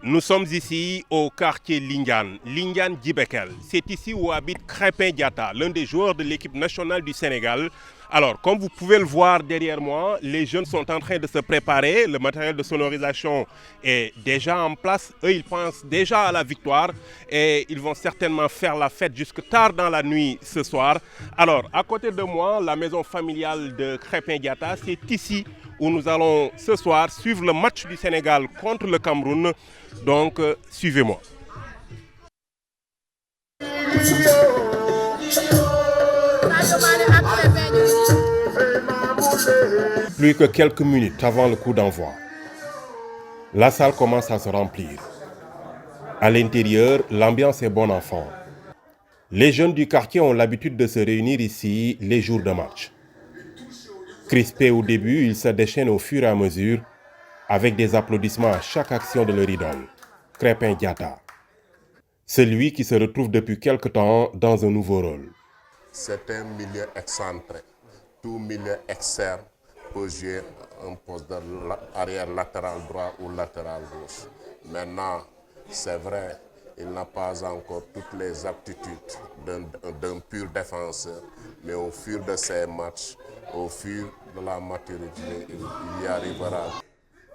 Nous sommes ici au quartier Lindiane, Lindiane Djibekel. C'est ici où habite Krépin Diatta, l'un des joueurs de l'équipe nationale du Sénégal. Alors, comme vous pouvez le voir derrière moi, les jeunes sont en train de se préparer. Le matériel de sonorisation est déjà en place. Eux, ils pensent déjà à la victoire et ils vont certainement faire la fête jusque tard dans la nuit ce soir. Alors, à côté de moi, la maison familiale de Krépin Diatta, c'est ici où nous allons ce soir suivre le match du Sénégal contre le Cameroun. Donc, suivez-moi. Plus que quelques minutes avant le coup d'envoi, la salle commence à se remplir. À l'intérieur, l'ambiance est bon enfant. Les jeunes du quartier ont l'habitude de se réunir ici les jours de match. Crispés au début, ils se déchaînent au fur et à mesure avec des applaudissements à chaque action de leur idole, Krépin Diatta. Celui qui se retrouve depuis quelque temps dans un nouveau rôle. C'est un milieu excentré. Tout milieu externe peut jouer un poste d'arrière latéral droit ou latéral gauche. Maintenant, c'est vrai, il n'a pas encore toutes les aptitudes d'un pur défenseur, mais au fur de ses matchs, au fur de la maturité, il y arrivera.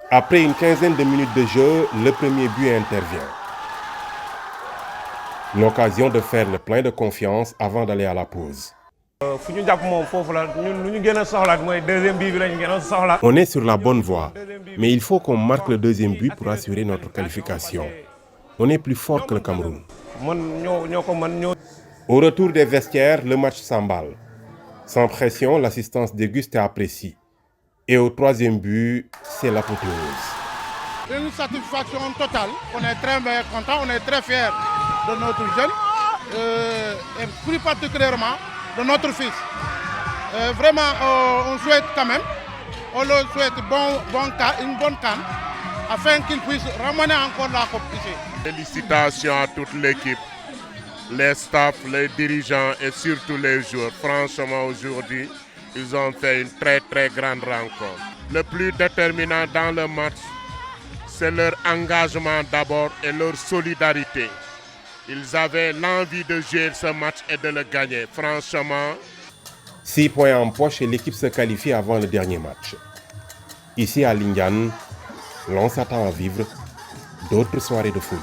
Après une quinzaine de minutes de jeu, le premier but intervient. L'occasion de faire le plein de confiance avant d'aller à la pause. On est sur la bonne voie, mais il faut qu'on marque le deuxième but pour assurer notre qualification. On est plus fort que le Cameroun. Au retour des vestiaires, le match s'emballe. Sans pression, l'assistance d'Auguste apprécie. Et au troisième but, c'est l'apothéose. Une satisfaction totale. On est très content, on est très fiers de notre jeune et plus particulièrement de notre fils. Vraiment, on souhaite quand même, on le souhaite une bonne canne afin qu'il puisse ramener encore la coupe ici. Félicitations à toute l'équipe, les staffs, les dirigeants et surtout les joueurs. Franchement, aujourd'hui, ils ont fait une très grande rencontre. Le plus déterminant dans le match, c'est leur engagement d'abord et leur solidarité. Ils avaient l'envie de jouer ce match et de le gagner. Franchement. 6 points en poche et l'équipe se qualifie avant le dernier match. Ici à Lindiane, l'on s'attend à vivre d'autres soirées de folie.